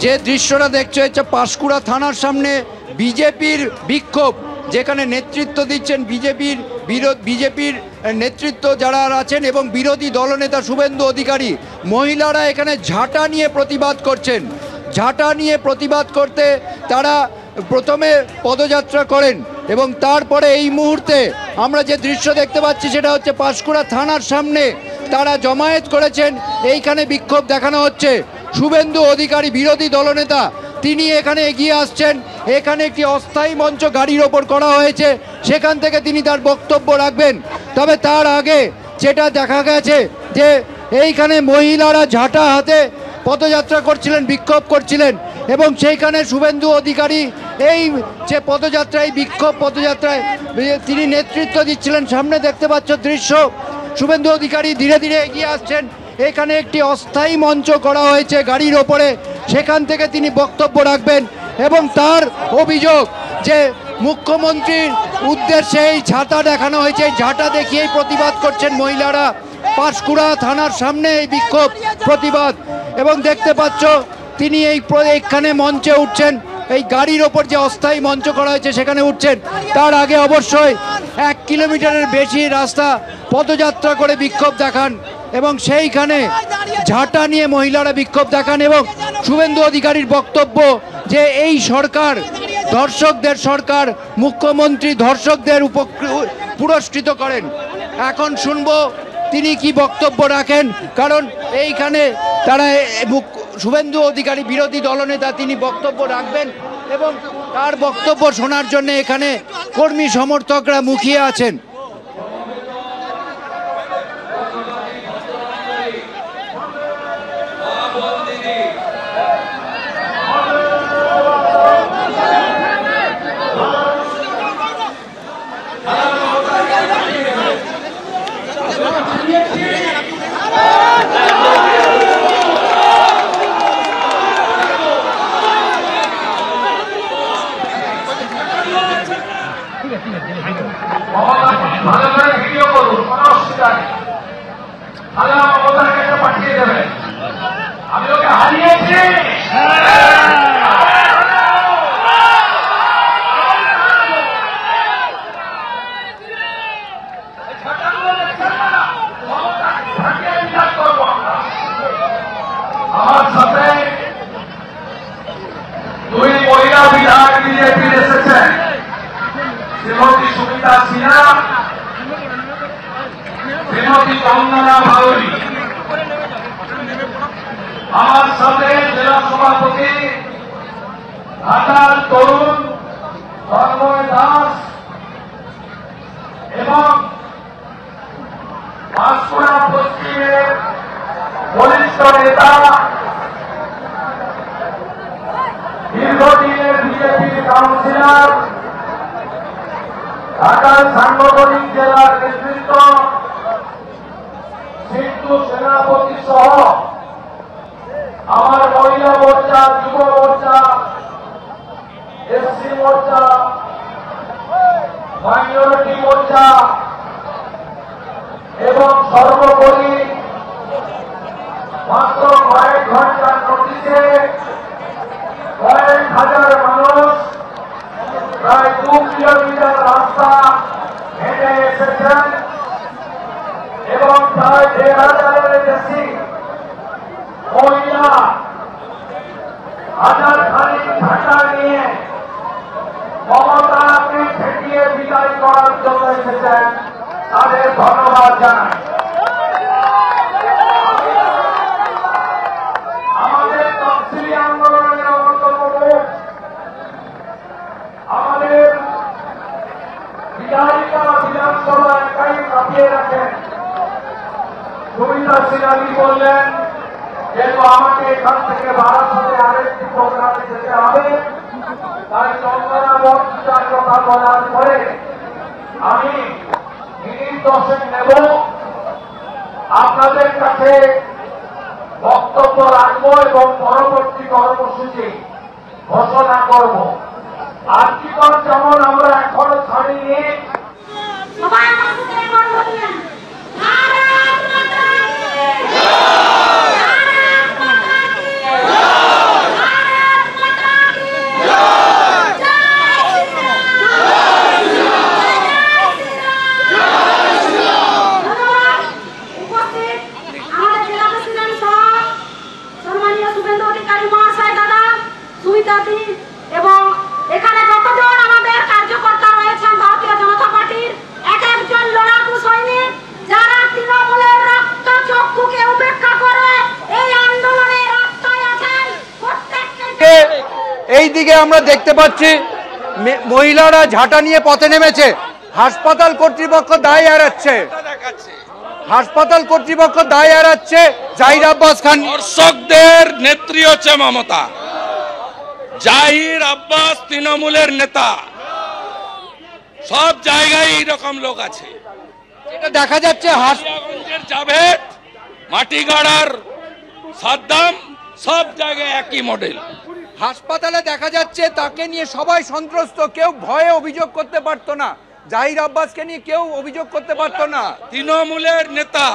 যে দৃশ্যটা দেখছো হচ্ছে পাঁশকুড়া থানার সামনে বিজেপির বিক্ষোভ, যেখানে নেতৃত্ব দিচ্ছেন বিজেপির নেতৃত্ব যারা আছেন এবং বিরোধী দলনেতা শুভেন্দু অধিকারী। মহিলারা এখানে ঝাঁটা নিয়ে প্রতিবাদ করছেন। ঝাঁটা নিয়ে প্রতিবাদ করতে তারা প্রথমে পদযাত্রা করেন এবং তারপরে এই মুহূর্তে আমরা যে দৃশ্য দেখতে পাচ্ছি সেটা হচ্ছে পাঁশকুড়া থানার সামনে তারা জমায়েত করেছেন। এইখানে বিক্ষোভ দেখানো হচ্ছে। শুভেন্দু অধিকারী বিরোধী দলনেতা তিনি এখানে এগিয়ে আসছেন। এখানে একটি অস্থায়ী মঞ্চ গাড়ির ওপর করা হয়েছে, সেখান থেকে তিনি তার বক্তব্য রাখবেন। তবে তার আগে যেটা দেখা গেছে যে এইখানে মহিলারা ঝাঁটা হাতে পদযাত্রা করছিলেন, বিক্ষোভ করছিলেন এবং সেইখানে শুভেন্দু অধিকারী এই যে পদযাত্রা, এই বিক্ষোভ পদযাত্রায় তিনি নেতৃত্ব দিচ্ছিলেন। সামনে দেখতে পাচ্ছ দৃশ্য, শুভেন্দু অধিকারী ধীরে ধীরে এগিয়ে আসছেন। এখানে একটি অস্থায়ী মঞ্চ করা হয়েছে গাড়ির ওপরে, সেখান থেকে তিনি বক্তব্য রাখবেন এবং তার অভিযোগ যে মুখ্যমন্ত্রীর উদ্দেশ্যে এই ঝাঁটা দেখানো হয়েছে, এই ঝাঁটা দেখিয়েই প্রতিবাদ করছেন মহিলারা। পাঁশকুড়া থানার সামনে এই বিক্ষোভ প্রতিবাদ এবং দেখতে পাচ্ছ তিনি এইখানে মঞ্চে উঠছেন, এই গাড়ির ওপর যে অস্থায়ী মঞ্চ করা হয়েছে সেখানে উঠছেন। তার আগে অবশ্যই 1 কিলোমিটারের বেশি রাস্তা পদযাত্রা করে বিক্ষোভ দেখান এবং সেইখানে ঝাঁটা নিয়ে মহিলারা বিক্ষোভ দেখান এবং শুভেন্দু অধিকারীর বক্তব্য যে এই সরকার ধর্ষকদের সরকার, মুখ্যমন্ত্রী ধর্ষকদের পুরস্কৃত করেন। এখন শুনবো তিনি কি বক্তব্য রাখেন, কারণ এইখানে তারা শুভেন্দু অধিকারী বিরোধী দলনেতা তিনি বক্তব্য রাখবেন এবং তার বক্তব্য শোনার জন্য এখানে কর্মী সমর্থকরা মুখিয়ে আছেন। পাঠিয়ে দেবেন, আমি ওকে হারিয়েছি। আমার সাথে 2 মহিলা বিধায়ক বিজেপির এসেছেন, শ্রীমতী সুমিতা সিনহা, শ্রীমতী চন্দনা ভাউরি। আমার সাথে জেলা সভাপতি ঘাটাল তরুণ তন্ময় দাস এবং পাঁশকুড়া পশ্চিমের বরিষ্ঠ নেতা, দীর্ঘদিনের বিজেপির কাউন্সিলর, ঘাটাল সাংগঠনিক জেলার নেতৃত্ব, সিন্ধু সেনাপতি সহ আমার মহিলা মোর্চা, যুব মোর্চা, এসসি মোর্চা, মাইনরিটি মোর্চা এবং সর্বোপরি মাত্র কয়েক ঘন্টার নোটিশে কয়েক হাজার মানুষ প্রায় 2 কিলোমিটার রাস্তা হেঁটে এসেছেন এবং প্রায় 1,500-এর বেশি মহিলা হাজারখানিক ঝাঁটা নিয়ে মমতাকে ঠেকিয়ে বিদায় করার জন্য এসেছেন। তাদের ধন্যবাদ জানাই। আমাদের তফসিলি আন্দোলনের অন্যতম রূপ আমাদের বিধায়িকা বিধানসভা একাই কাঁপিয়ে রাখেন। সুমিতা সিনহা বললেন যেহেতু আমাকে এখান থেকে বারাসাতে আরেকটি প্রোগ্রামে যেতে হবে, তাই চন্দনা বর্ষার কথা বলার পরে আমি মিনিট 10 নেব, আপনাদের কাছে বক্তব্য রাখবো এবং পরবর্তী কর্মসূচি ঘোষণা করব। আজীবন যেমন আমরা এখনো ছাড়িনি, এই দিকে আমরা দেখতে পাচ্ছি মহিলারা ঝাঁটা নিয়ে পথে নেমেছে। হাসপাতাল কর্তৃপক্ষ দায় এড়াচ্ছে, হাসপাতাল কর্তৃপক্ষ দায় এড়াচ্ছে। জাহির আব্বাস খান, দর্শকদের নেত্রী হচ্ছে মমতা, জাহির আব্বাস তৃণমূলের নেতা, সব জায়গায় এইরকম লোক আছে। এটা দেখা যাচ্ছে হাসপাতালের জাভেদ, মাটিগাড়ার সাদ্দাম, সব জায়গায় একই মডেল। হাসপাতালে দেখা যাচ্ছে তাকে নিয়ে সবাই সন্ত্রস্ত, কেউ ভয়ে অভিযোগ করতে পারতো না। জাহির আব্বাসকে নিয়ে কেউ অভিযোগ করতে পারতো না। তৃণমূলের নেতা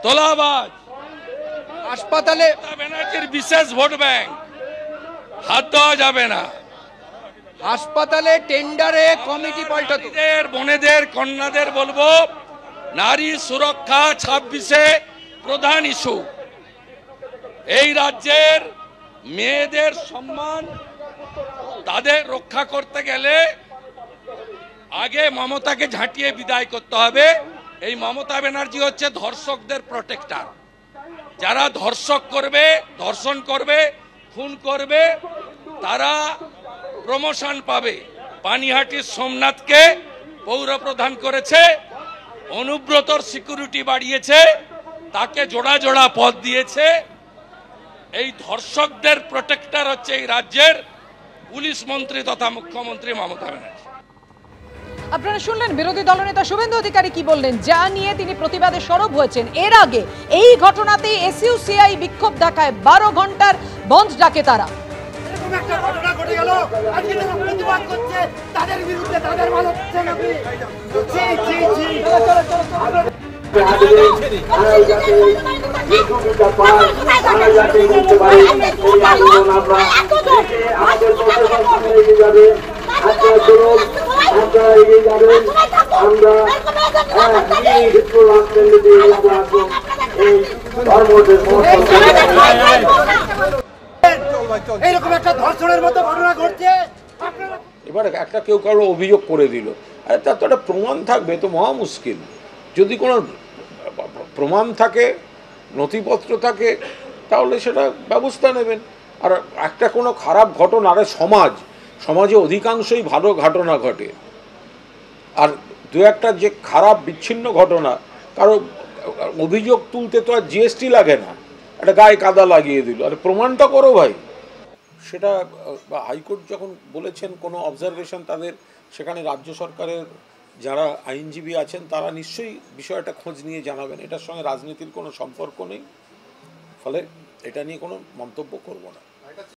তোলাবাজ, হাসপাতালে ব্যানার্জির বিশেষ ভোট ব্যাংক, হাত দেওয়া যাবে না। হাসপাতালে টেন্ডারে কমিটি পাল্টাতো। বোনেদের কন্যাদের বলবো, নারী সুরক্ষা 26-এ প্রধান ইস্যু। এই রাজ্যের মেয়েদের সম্মান, তাদের রক্ষা করতে গেলে আগে মমতাকে ঝাঁটিয়ে বিদায় করতে হবে। এই মমতা ব্যানার্জি হচ্ছে ধর্ষকদের প্রোটেক্টর। যারা ধর্ষক করবে, ধর্ষণ করবে, খুন করবে, তারা প্রমোশন পাবে। পানিহাটির সোমনাথকে পৌর প্রধান করেছে, অনুব্রতর সিকিউরিটি বাড়িয়েছে, তাকে জোড়া জোড়া পদ দিয়েছে। এই ধর্ষকদের প্রোটেক্টর হচ্ছে এই রাজ্যের পুলিশ মন্ত্রী তথা মুখ্যমন্ত্রী মমতা ব্যানার্জি। আপনারা শুনলেন বিরোধী দলনেতা শুভেন্দু অধিকারী কি বললেন, যা নিয়ে তিনি প্রতিবাদে সরব হয়েছেন। এর আগে এই ঘটনাতেই এসইউসিআই বিক্ষোভ দেখায়, 12 ঘন্টার বন্ধ ডাকে তারা। একটা ঘটনা ঘটে গেল, আজকে তারা প্রতিবাদ করছে তাদের বিরুদ্ধে, তাদের ভালো হচ্ছে না। এইরকম একটা ধর্ষণের মতো ঘটনা ঘটছে। এবার একটা কেউ কারো অভিযোগ করে দিল, আরে তার তো একটা প্রমাণ থাকবে, তো মহা মুশকিল। যদি কোনো প্রমাণ থাকে, নথিপত্র থাকে, তাহলে সেটা ব্যবস্থা নেবেন। আর একটা কোনো খারাপ ঘটনা, আরে সমাজে অধিকাংশই ভালো ঘটনা ঘটে, আর দু একটা যে খারাপ বিচ্ছিন্ন ঘটনা, কারো অভিযোগ তুলতে তো আর জিএসটি লাগে না, একটা গায়ে কাদা লাগিয়ে দিল, আর প্রমাণটা করো ভাই। সেটা হাইকোর্ট যখন বলেছেন কোনো অবজারভেশন তাদের, সেখানে রাজ্য সরকারের যারা আইনজীবী আছেন তারা নিশ্চয়ই বিষয়টা খোঁজ নিয়ে জানাবেন। এটার সঙ্গে রাজনীতির কোনো সম্পর্ক নেই, ফলে এটা নিয়ে কোনো মন্তব্য করব না।